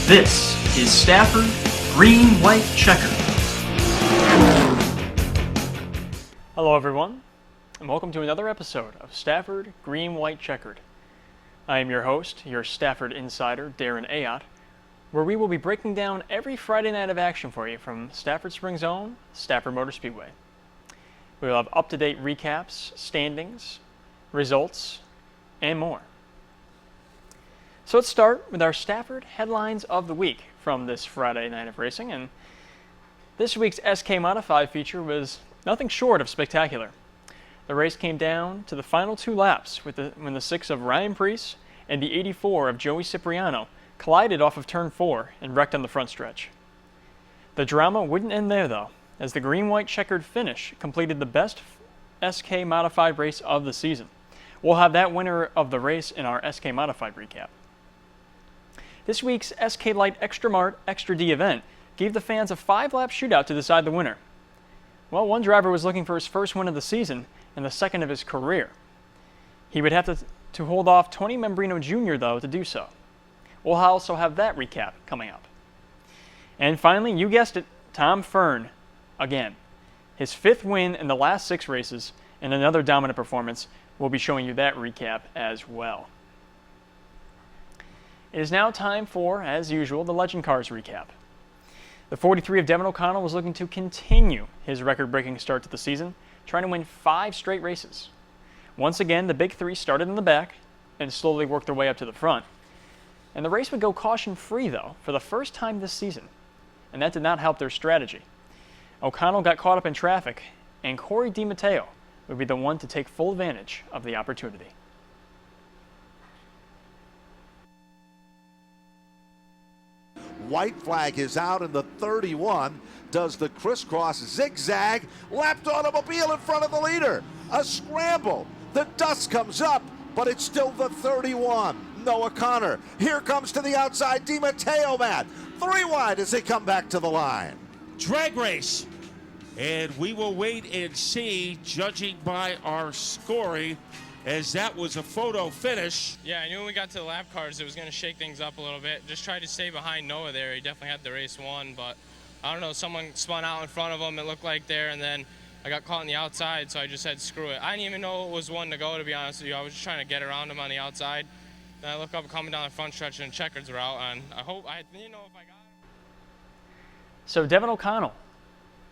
This is Stafford Green-White-Checkered. Hello everyone, and welcome to another episode of Stafford Green-White-Checkered. I am your host, your Stafford insider, Darren Ayotte, where we will be breaking down every Friday night of action for you from Stafford Springs' own Stafford Motor Speedway. We will have up-to-date recaps, standings, results, and more. So let's start with our Stafford headlines of the week from this Friday night of racing, and this week's SK Modified feature was nothing short of spectacular. The race came down to the final two laps when the 6 of Ryan Preece and the 84 of Joey Cipriano collided off of turn 4 and wrecked on the front stretch. The drama wouldn't end there though, as the green-white-checkered finish completed the best SK Modified race of the season. We'll have that winner of the race in our SK Modified recap. This week's SK Light Xtra Mart Xtra D event gave the fans a 5-lap shootout to decide the winner. Well, one driver was looking for his first win of the season and the second of his career. He would have to hold off Tony Membrino Jr. though to do so. We'll also have that recap coming up. And finally, you guessed it, Tom Fern again. His 5th win in the last 6 races and another dominant performance. We'll be showing you that recap as well. It is now time for, as usual, the Legend Cars recap. The 43 of Devin O'Connell was looking to continue his record-breaking start to the season, trying to win 5 straight races. Once again, the big 3 started in the back and slowly worked their way up to the front. And the race would go caution-free, though, for the first time this season, and that did not help their strategy. O'Connell got caught up in traffic, and Corey DiMatteo would be the one to take full advantage of the opportunity. White flag is out, and the 31 does the crisscross zigzag. Lapped automobile in front of the leader. A scramble. The dust comes up, but it's still the 31. Noah Connor. Here comes to the outside DiMatteo, Matt. 3 wide as they come back to the line. Drag race. And we will wait and see, judging by our scoring, as that was a photo finish. Yeah, I knew when we got to the lap cars it was going to shake things up a little bit. Just tried to stay behind Noah there. He definitely had the race won, but I don't know, someone spun out in front of him, it looked like there, and then I got caught on the outside, so I just said screw it. I didn't even know it was one to go, to be honest with you. I was just trying to get around him on the outside. Then I look up coming down the front stretch and checkers were out, and I didn't know if I got him. So Devin O'Connell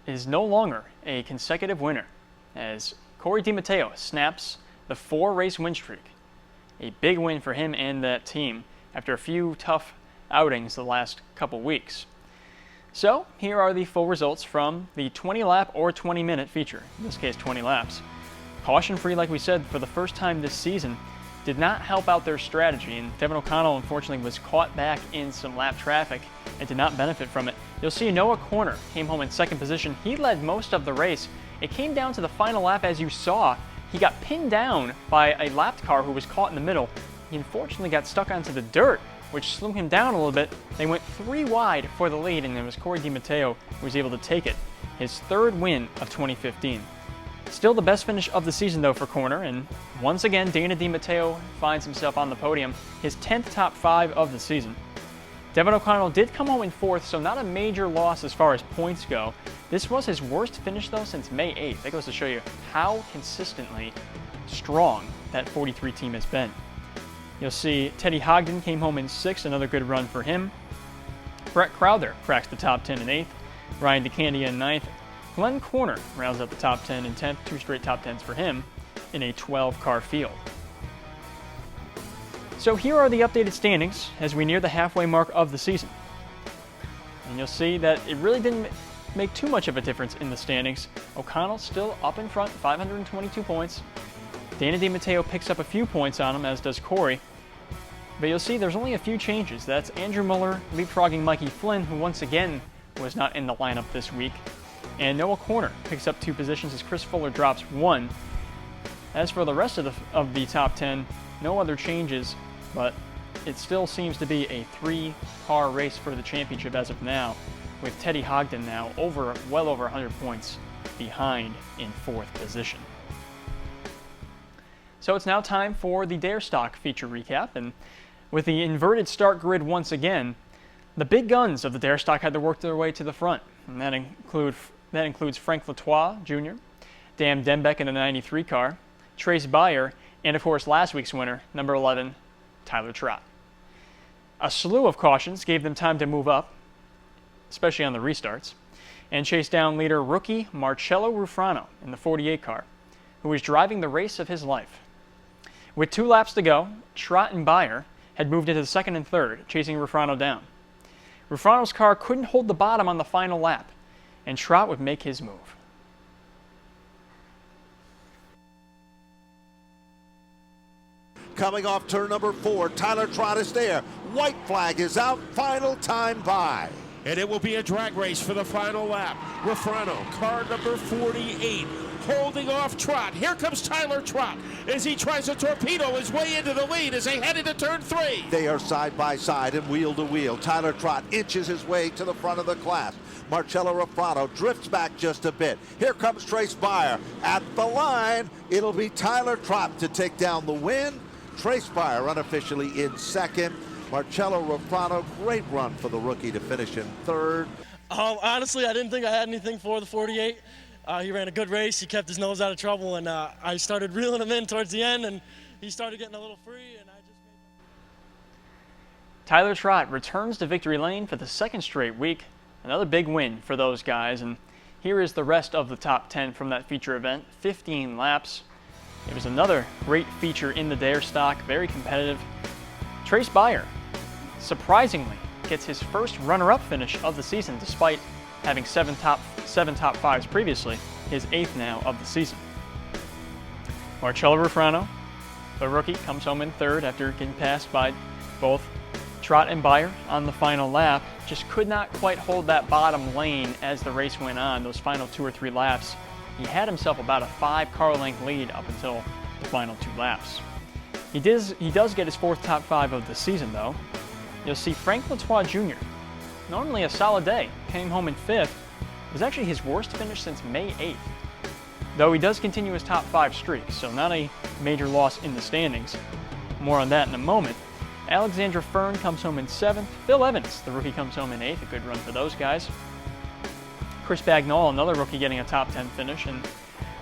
is no longer a consecutive winner, as Corey DiMatteo snaps the 4-race win streak. A big win for him and that team after a few tough outings the last couple weeks. So here are the full results from the 20-lap or 20-minute feature, in this case 20 laps. Caution-free, like we said, for the first time this season, did not help out their strategy, and Devin O'Connell unfortunately was caught back in some lap traffic and did not benefit from it. You'll see Noah Corner came home in 2nd position. He led most of the race. It came down to the final lap, as you saw. He got pinned down by a lapped car who was caught in the middle. He unfortunately got stuck onto the dirt, which slowed him down a little bit. They went 3 wide for the lead, and it was Corey DiMatteo who was able to take it. His 3rd win of 2015. Still the best finish of the season, though, for Corner, and once again, Dana DiMatteo finds himself on the podium, his 10th top 5 of the season. Devin O'Connell did come home in 4th, so not a major loss as far as points go. This was his worst finish, though, since May 8th. That goes to show you how consistently strong that 43 team has been. You'll see Teddy Hogden came home in 6th, another good run for him. Brett Crowther cracks the top 10 in 8th. Ryan DeCandia in 9th. Glenn Corner rounds up the top 10 in 10th, 2 straight top 10s for him in a 12-car field. So here are the updated standings as we near the halfway mark of the season. And you'll see that it really didn't make too much of a difference in the standings. O'Connell still up in front, 522 points. Dana DiMatteo picks up a few points on him, as does Corey. But you'll see there's only a few changes. That's Andrew Muller leapfrogging Mikey Flynn, who once again was not in the lineup this week. And Noah Corner picks up 2 positions as Chris Fuller drops 1. As for the rest of the top 10, no other changes, but it still seems to be a 3-car race for the championship as of now, with Teddy Hogden now well over 100 points behind in 4th position. So it's now time for the Dare Stock feature recap, and with the inverted start grid once again, The big guns of the Dare stock had to work their way to the front, and that includes Frank Latois Jr., Dan Dembeck in the 93 car, Trace Beyer, and of course last week's winner, number 11, Tyler Trott. A slew of cautions gave them time to move up, especially on the restarts, and chase down leader rookie Marcello Ruffano in the 48 car, who was driving the race of his life. With 2 laps to go, Trott and Beyer had moved into the second and third, chasing Ruffano down. Ruffano's car couldn't hold the bottom on the final lap, and Trott would make his move. Coming off turn number 4, Tyler Trott is there. White flag is out, final time by. And it will be a drag race for the final lap. Ruffano, car number 48, holding off Trott. Here comes Tyler Trott as he tries to torpedo his way into the lead as they head into turn 3. They are side by side and wheel to wheel. Tyler Trott inches his way to the front of the class. Marcello Ruffano drifts back just a bit. Here comes Trace Beyer. At the line, it'll be Tyler Trott to take down the win. Trace Beyer unofficially in second. Marcello Ruffano, great run for the rookie to finish in third. Honestly, I didn't think I had anything for the 48. He ran a good race. He kept his nose out of trouble, and I started reeling him in towards the end, and he started getting a little free, and I just made him. Tyler Trott returns to victory lane for the second straight week. Another big win for those guys, and here is the rest of the top 10 from that feature event. 15 laps. It was another great feature in the Dare stock, very competitive. Trace Beyer, surprisingly, gets his first runner-up finish of the season despite having seven top fives previously, his 8th now of the season. Marcello Ruffano, the rookie, comes home in third after getting passed by both Trott and Beyer on the final lap. Just could not quite hold that bottom lane as the race went on, those final 2 or 3 laps. He had himself about a 5-car length lead up until the final 2 laps. He does get his 4th top 5 of the season, though. You'll see Frank Latois Jr., normally a solid day, came home in 5th. It was actually his worst finish since May 8th. Though he does continue his top 5 streak, so not a major loss in the standings. More on that in a moment. Alexandra Fern comes home in 7th. Phil Evans, the rookie, comes home in 8th. A good run for those guys. Chris Bagnall, another rookie, getting a top 10 finish. And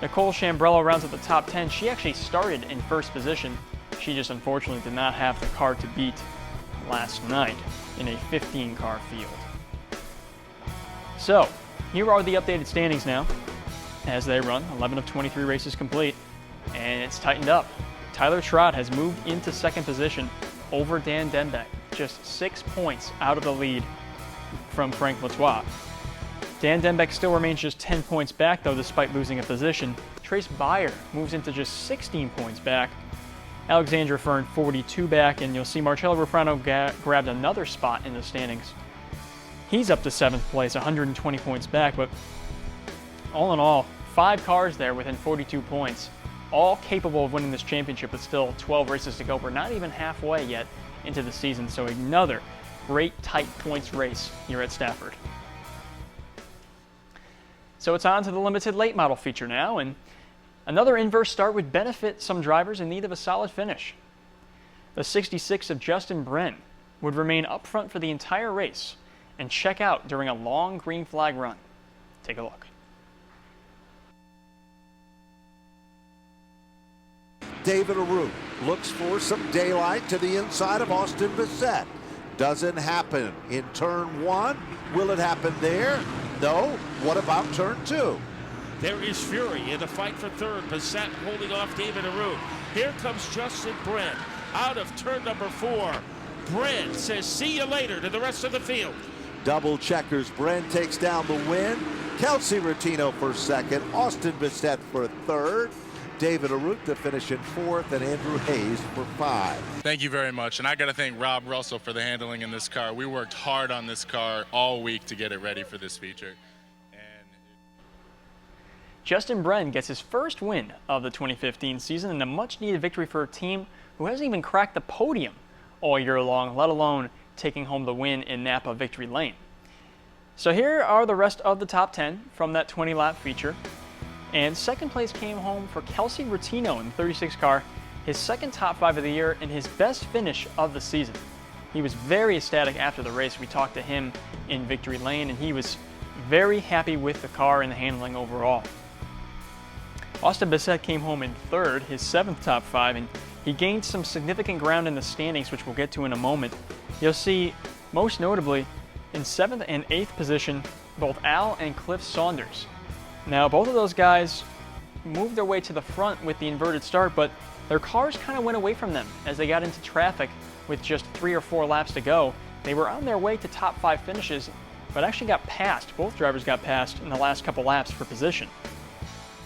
Nicole Chambrello rounds up the top 10. She actually started in first position. She just unfortunately did not have the car to beat last night in a 15-car field. So, here are the updated standings now as they run. 11 of 23 races complete, and it's tightened up. Tyler Trott has moved into second position over Dan Dembeck, just 6 points out of the lead from Frank Latois. Dan Dembeck still remains just 10 points back, though, despite losing a position. Trace Beyer moves into just 16 points back. Alexandra Fern 42 back, and you'll see Marcello Ruffano grabbed another spot in the standings. He's up to 7th place, 120 points back, but all in all, 5 cars there within 42 points, all capable of winning this championship with still 12 races to go. We're not even halfway yet into the season, so another great tight points race here at Stafford. So it's on to the limited late model feature now, and another inverse start would benefit some drivers in need of a solid finish. The 66 of Justin Bren would remain up front for the entire race and check out during a long green flag run. Take a look. David Aroux looks for some daylight to the inside of Austin Bissett. Doesn't happen in turn 1. Will it happen there? No. What about turn 2? There is fury in the fight for third. Bissett holding off David Aroux. Here comes Justin Bren out of turn number 4. Bren says, see you later to the rest of the field. Double checkers. Bren takes down the win. Kelsey Rutino for second. Austin Bissett for third. David Aroux to finish in 4th, and Andrew Hayes for 5. Thank you very much, and I got to thank Rob Russell for the handling in this car. We worked hard on this car all week to get it ready for this feature. Justin Bren gets his first win of the 2015 season and a much-needed victory for a team who hasn't even cracked the podium all year long, let alone taking home the win in Napa Victory Lane. So here are the rest of the top 10 from that 20-lap feature. And second place came home for Kelsey Rutino in the 36 car, his second top 5 of the year and his best finish of the season. He was very ecstatic after the race. We talked to him in Victory Lane, and he was very happy with the car and the handling overall. Austin Bissett came home in third, his 7th top 5, and he gained some significant ground in the standings, which we'll get to in a moment. You'll see, most notably, in 7th and 8th position, both Al and Cliff Saunders. Now, both of those guys moved their way to the front with the inverted start, but their cars kind of went away from them as they got into traffic with just 3 or 4 laps to go. They were on their way to top 5 finishes, but actually got passed. Both drivers got passed in the last couple laps for position.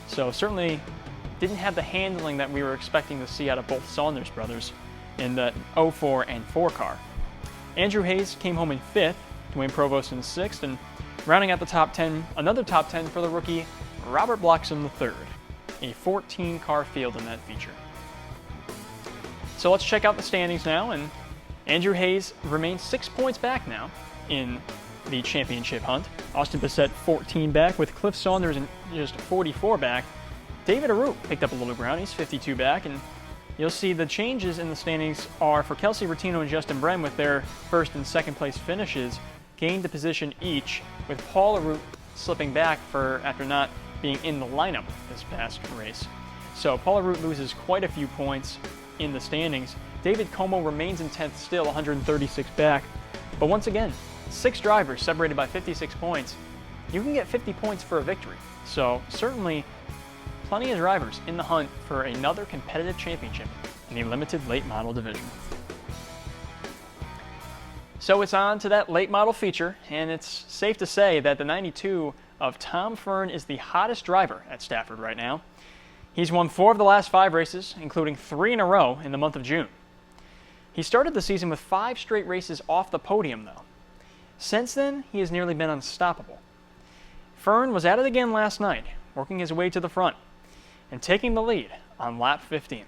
So certainly didn't have the handling that we were expecting to see out of both Saunders brothers in the 04 and 4 car. Andrew Hayes came home in 5th, Dwayne Provost in 6th, and rounding out the top 10, another top 10 for the rookie Robert Bloxham III, a 14-car field in that feature. So let's check out the standings now, and Andrew Hayes remains 6 points back now in the championship hunt. Austin Bissett 14 back, with Cliff Saunders in just 44 back. David Arute picked up a little ground, he's 52 back, and you'll see the changes in the standings are for Kelsey Rattino and Justin Bren with their 1st and 2nd place finishes, gained a position each, with Paul Arute slipping back after not being in the lineup this past race. So Paul Arute loses quite a few points in the standings. David Como remains in 10th still, 136 back. But once again, 6 drivers separated by 56 points. You can get 50 points for a victory. So certainly plenty of drivers in the hunt for another competitive championship in the limited late model division. So it's on to that late model feature, and it's safe to say that the 92 of Tom Fern is the hottest driver at Stafford right now. He's won 4 of the last 5 races, including 3 in a row in the month of June. He started the season with 5 straight races off the podium, though. Since then, he has nearly been unstoppable. Fern was at it again last night, working his way to the front and taking the lead on lap 15.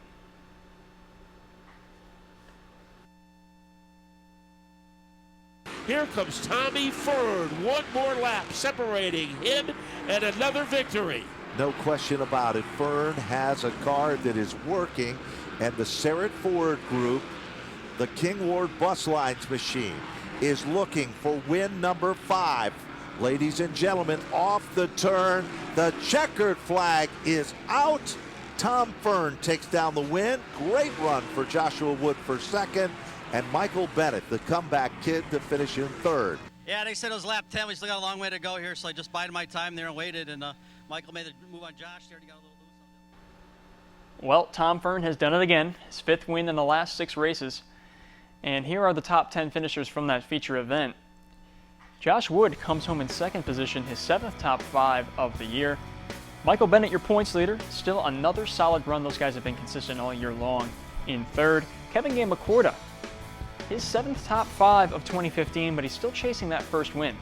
Here comes Tommy Fern. One more lap separating him and another victory. No question about it. Fern has a car that is working, and the Sarrett Ford Group, the King Ward Bus Lines machine, is looking for win number 5. Ladies and gentlemen, off the turn, the checkered flag is out. Tom Fern takes down the win. Great run for Joshua Wood for 2nd, and Michael Bennett, the comeback kid, to finish in 3rd. Yeah, they said it was lap 10. We still got a long way to go here, so I just bided my time there and waited, and Michael made the move on Josh there. He got a little loose. Well, Tom Fern has done it again, his 5th win in the last 6 races. And here are the top 10 finishers from that feature event. Josh Wood comes home in 2nd position, his 7th top 5 of the year. Michael Bennett, your points leader, still another solid run. Those guys have been consistent all year long. In 3rd, Kevin Gambacorda, his 7th top 5 of 2015, but he's still chasing that 1st win.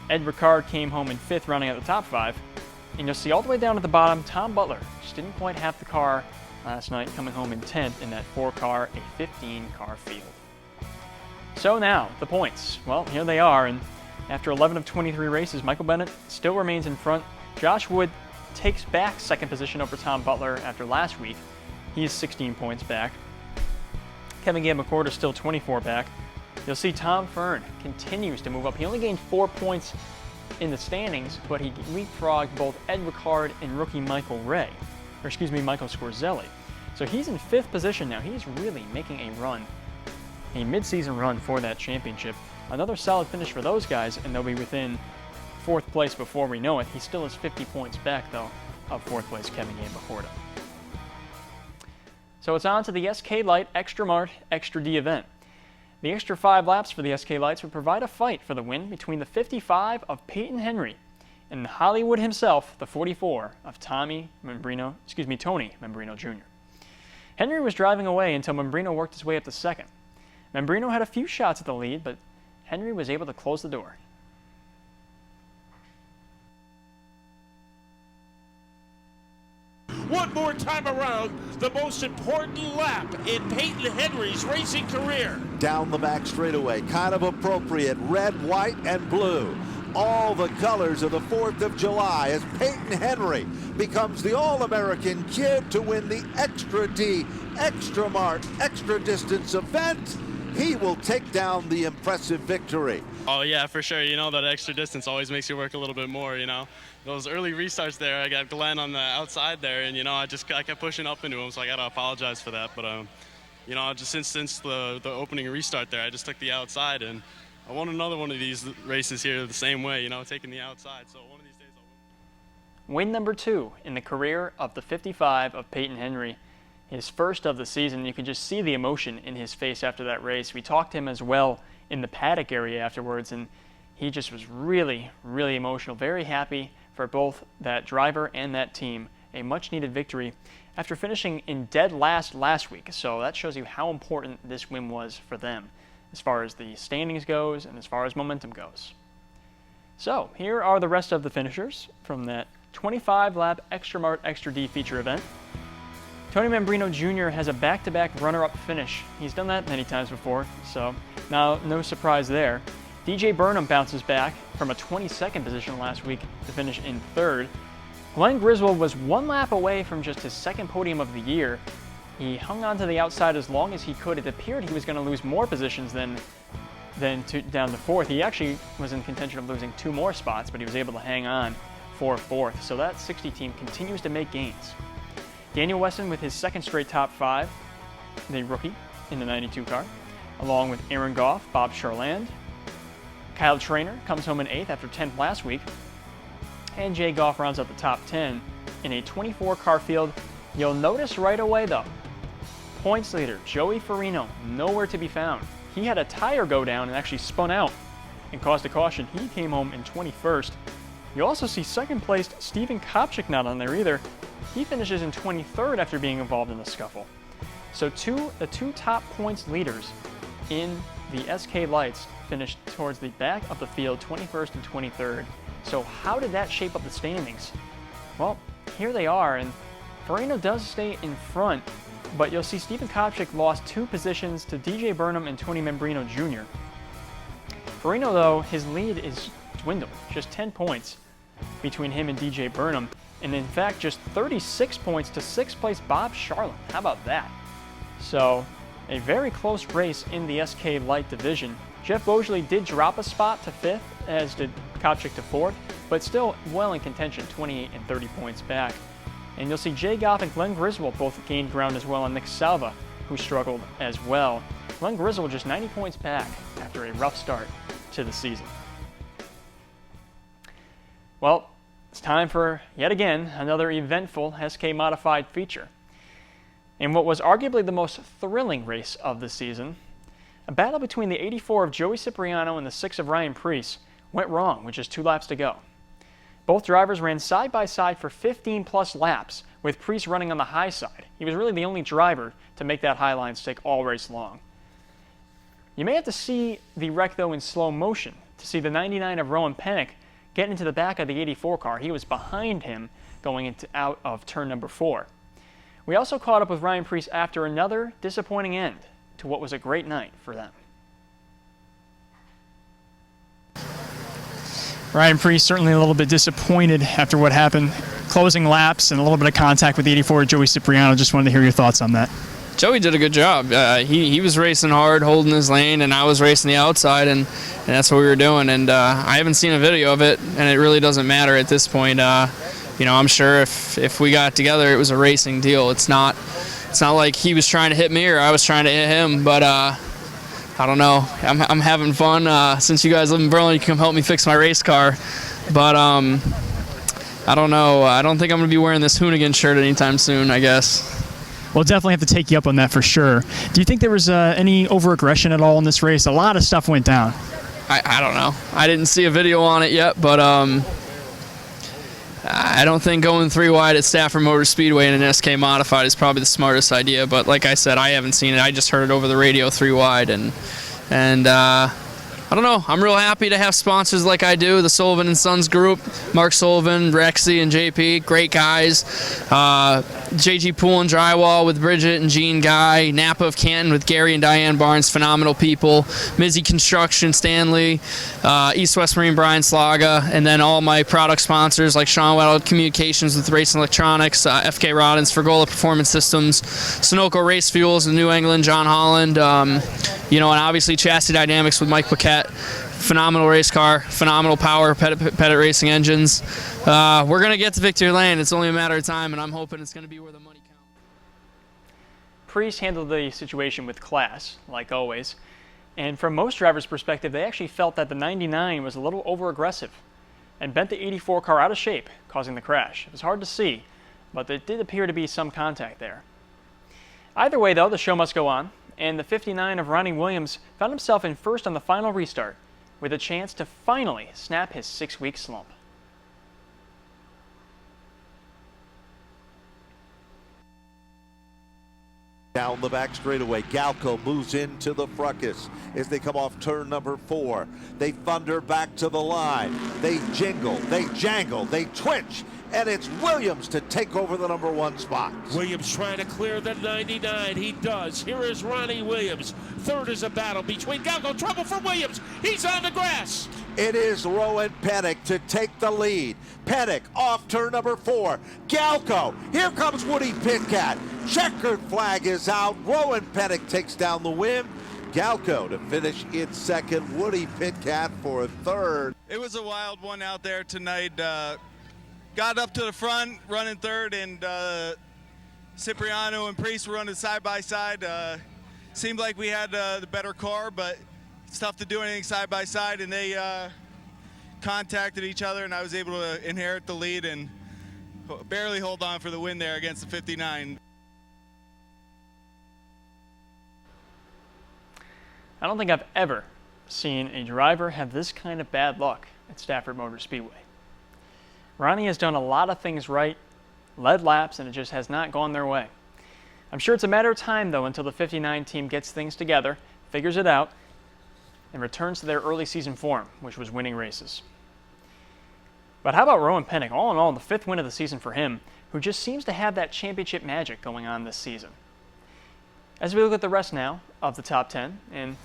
Ed Ricard came home in 5th, rounding out the top 5. And you'll see all the way down at the bottom, Tom Butler just didn't quite have the car last night, coming home in 10th in that 4-car, a 15-car field. So now, the points. Well, here they are, and after 11 of 23 races, Michael Bennett still remains in front. Josh Wood takes back 2nd position over Tom Butler after last week. He is 16 points back. Kevin Gambacorda still 24 back. You'll see Tom Fern continues to move up. He only gained 4 points in the standings, but he leapfrogged both Ed Ricard and rookie Michael Scorzelli. So he's in 5th position now. He's really making a run, a mid-season run for that championship. Another solid finish for those guys, and they'll be within 4th place before we know it. He still is 50 points back, though, of 4th place Kevin Gambacorda. So it's on to the SK Light Xtra Mart Xtra D event. The extra 5 laps for the SK Lights would provide a fight for the win between the 55 of Peyton Henry and Hollywood himself, the 44 of Tony Membrino Jr. Henry was driving away until Membrino worked his way up to 2nd. Membrino had a few shots at the lead, but Henry was able to close the door. One more time around, the most important lap in Peyton Henry's racing career. Down the back straightaway, kind of appropriate, red, white, and blue. All the colors of the 4th of July as Peyton Henry becomes the All-American kid to win the Xtra D, Xtra Mart, Extra Distance event. he will take down the impressive victory. Oh yeah, for sure. You know, that extra distance always makes you work a little bit more, you know. Those early restarts there, I got Glenn on the outside there, and, you know, I kept pushing up into him, so I got to apologize for that. But, you know, just since the opening restart there, I just took the outside, and I won another one of these races here the same way, you know, taking the outside. So one of these days I'll win. Win number 2 in the career of the 55 of Peyton Henry. His first of the season. You can just see the emotion in his face after that race. We talked to him as well in the paddock area afterwards, and he just was really, really emotional, very happy for both that driver and that team. A much-needed victory after finishing in dead last week. So that shows you how important this win was for them as far as the standings goes and as far as momentum goes. So here are the rest of the finishers from that 25-lap Xtra Mart Xtra D feature event. Tony Membrino Jr. has a back-to-back runner-up finish. He's done that many times before, so now no surprise there. DJ Burnham bounces back from a 22nd position last week to finish in 3rd. Glenn Griswold was 1 lap away from just his 2nd podium of the year. He hung on to the outside as long as he could. It appeared he was going to lose more positions than down to 4th. He actually was in contention of losing 2 more spots, but he was able to hang on for 4th. So that 60 team continues to make gains. Daniel Weston with his 2nd straight top 5, the rookie in the 92 car, along with Aaron Goff, Bob Charland. Kyle Trainer comes home in 8th after 10th last week, and Jay Goff rounds out the top 10 in a 24-car field. You'll notice right away, though, points leader Joey Farino nowhere to be found. He had a tire go down and actually spun out and caused a caution. He came home in 21st. You also see 2nd placed Steven Kopchik not on there either. He finishes in 23rd after being involved in the scuffle. So the two top points leaders in the SK Lights finished towards the back of the field, 21st and 23rd. So how did that shape up the standings? Well, here they are, and Farino does stay in front, but you'll see Steven Kopchik lost 2 positions to DJ Burnham and Tony Membrino Jr. Farino, though, his lead is dwindled, just 10 points between him and DJ Burnham, and in fact just 36 points to 6th place Bob Charland. How about that? So a very close race in the SK Light division. Jeff Bogley did drop a spot to 5th, as did Kopchik to 4th, but still well in contention, 28 and 30 points back. And you'll see Jay Goff and Glenn Griswold both gained ground as well on Nick Salva, who struggled as well. Glenn Griswold just 90 points back after a rough start to the season. Well, it's time for, yet again, another eventful SK Modified feature. In what was arguably the most thrilling race of the season, a battle between the 84 of Joey Cipriano and the 6 of Ryan Preece went wrong with just 2 laps to go. Both drivers ran side by side for 15 plus laps, with Preece running on the high side. He was really the only driver to make that high line stick all race long. You may have to see the wreck, though, in slow motion to see the 99 of Rowan Pennick get into the back of the 84 car. He was behind him going out of turn number 4. We also caught up with Ryan Preece after another disappointing end to what was a great night for them. Ryan Preece certainly a little bit disappointed after what happened. Closing laps and a little bit of contact with the 84 Joey Cipriano. Just wanted to hear your thoughts on that. Joey did a good job. He was racing hard, holding his lane, and I was racing the outside, and that's what we were doing. And I haven't seen a video of it, and it really doesn't matter at this point. You know, I'm sure if we got together, it was a racing deal. It's not like he was trying to hit me or I was trying to hit him. But I don't know. I'm having fun. Since you guys live in Berlin, you can come help me fix my race car. But I don't know. I don't think I'm going to be wearing this Hoonigan shirt anytime soon, I guess. We'll definitely have to take you up on that for sure. Do you think there was any over-aggression at all in this race? A lot of stuff went down. I don't know. I didn't see a video on it yet, but I don't think going 3 wide at Stafford Motor Speedway in an SK Modified is probably the smartest idea. But like I said, I haven't seen it. I just heard it over the radio 3 wide, and I don't know. I'm real happy to have sponsors like I do. The Sullivan & Sons Group, Mark Sullivan, Rexy, and JP, great guys. JG Pool and Drywall with Bridget and Gene Guy, Napa of Canton with Gary and Diane Barnes, phenomenal people, Mizzy Construction, Stanley, East West Marine, Brian Slaga, and then all my product sponsors like Sean Weddle Communications with Racing Electronics, FK Roddens, Fergola Performance Systems, Sunoco Race Fuels in New England, John Holland, and obviously Chassis Dynamics with Mike Paquette. Phenomenal race car, phenomenal power, Pettit Racing engines. We're going to get to victory lane. It's only a matter of time, and I'm hoping it's going to be where the money counts. Preece handled the situation with class, like always. And from most drivers' perspective, they actually felt that the 99 was a little over-aggressive and bent the 84 car out of shape, causing the crash. It was hard to see, but there did appear to be some contact there. Either way, though, the show must go on, and the 59 of Ronnie Williams found himself in first on the final restart, with a chance to finally snap his 6-week slump. Down the back straightaway, Galco moves into the fracas as they come off turn number 4. They thunder back to the line. They jingle, they jangle, they twitch, and it's Williams to take over the number 1 spot. Williams trying to clear the 99. He does. Here is Ronnie Williams. Third is a battle between Galco. Trouble for Williams. He's on the grass. It is Rowan Pennick to take the lead. Pennick off turn number 4. Galco. Here comes Woody Pitcat. Checkered flag is out. Rowan Pennick takes down the win. Galco to finish in second. Woody Pitcat for third. It was a wild one out there tonight. Got up to the front, running third, and Cipriano and Preece were running side by side. Seemed like we had the better car, but it's tough to do anything side by side, and they contacted each other, and I was able to inherit the lead and barely hold on for the win there against the 59. I don't think I've ever seen a driver have this kind of bad luck at Stafford Motor Speedway. Ronnie has done a lot of things right, led laps, and it just has not gone their way. I'm sure it's a matter of time, though, until the 59 team gets things together, figures it out, and returns to their early season form, which was winning races. But how about Rowan Pennick? All in all, the 5th win of the season for him, who just seems to have that championship magic going on this season. As we look at the rest now of the top 10, and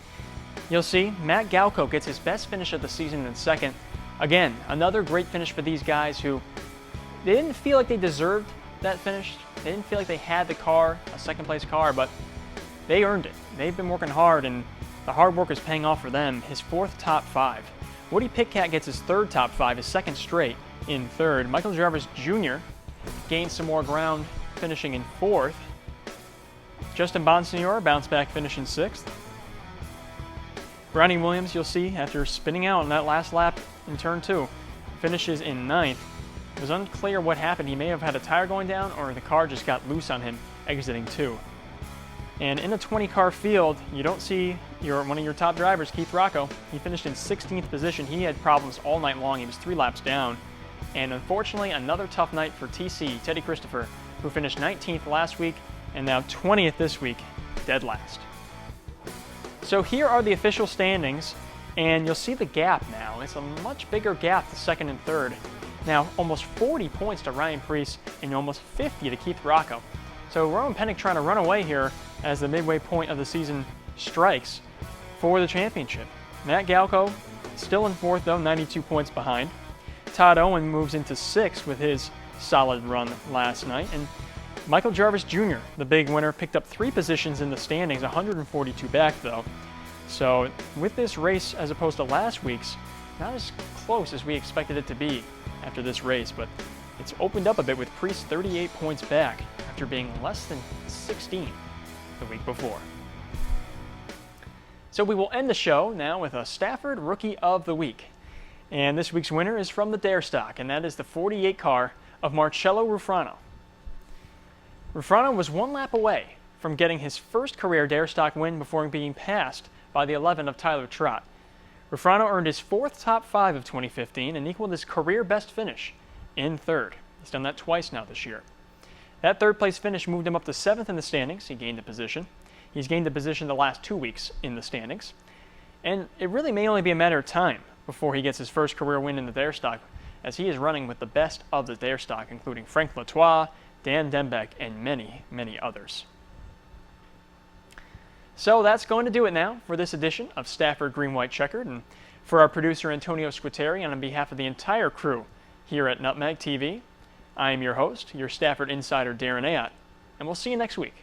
you'll see Matt Galco gets his best finish of the season in second. Again, another great finish for these guys who they didn't feel like they deserved that finish. They didn't feel like they had the car, a second-place car, but they earned it. They've been working hard, and the hard work is paying off for them. His 4th top 5. Woody Pitcat gets his 3rd top 5, his 2nd straight in 3rd. Michael Jarvis Jr. gains some more ground, finishing in 4th. Justin Bonsignore bounced back, finishing 6th. Ronnie Williams, you'll see, after spinning out in that last lap in turn 2, finishes in 9th. It was unclear what happened. He may have had a tire going down, or the car just got loose on him exiting 2. And in a 20-car field, you don't see one of your top drivers, Keith Rocco. He finished in 16th position. He had problems all night long. He was 3 laps down. And unfortunately, another tough night for TC, Teddy Christopher, who finished 19th last week and now 20th this week, dead last. So here are the official standings, and you'll see the gap now. It's a much bigger gap to 2nd and 3rd. Now, almost 40 points to Ryan Preece and almost 50 to Keith Rocco. So Rowan Pennick trying to run away here as the midway point of the season strikes for the championship. Matt Galco still in 4th, though, 92 points behind. Todd Owen moves into 6th with his solid run last night. And Michael Jarvis Jr., the big winner, picked up 3 positions in the standings, 142 back, though. So with this race, as opposed to last week's, not as close as we expected it to be after this race, but it's opened up a bit with Preece 38 points back after being less than 16 the week before. So we will end the show now with a Stafford Rookie of the Week. And this week's winner is from the Dare Stock, and that is the 48 car of Marcello Ruffano. Ruffano was 1 lap away from getting his first career Dare Stock win before being passed by the 11 of Tyler Trott. Ruffano earned his 4th top 5 of 2015 and equaled his career best finish in 3rd. He's done that twice now this year. That 3rd place finish moved him up to 7th in the standings. He gained a position. He's gained a position the last 2 weeks in the standings. And it really may only be a matter of time before he gets his first career win in the Dare Stock, as he is running with the best of the Dare Stock, including Frank Latois, Dan Dembeck, and many, many others. So that's going to do it now for this edition of Stafford Green-White-Checkered. And for our producer Antonio Squitieri, and on behalf of the entire crew here at Nutmeg TV, I am your host, your Stafford insider Darren Ayotte, and we'll see you next week.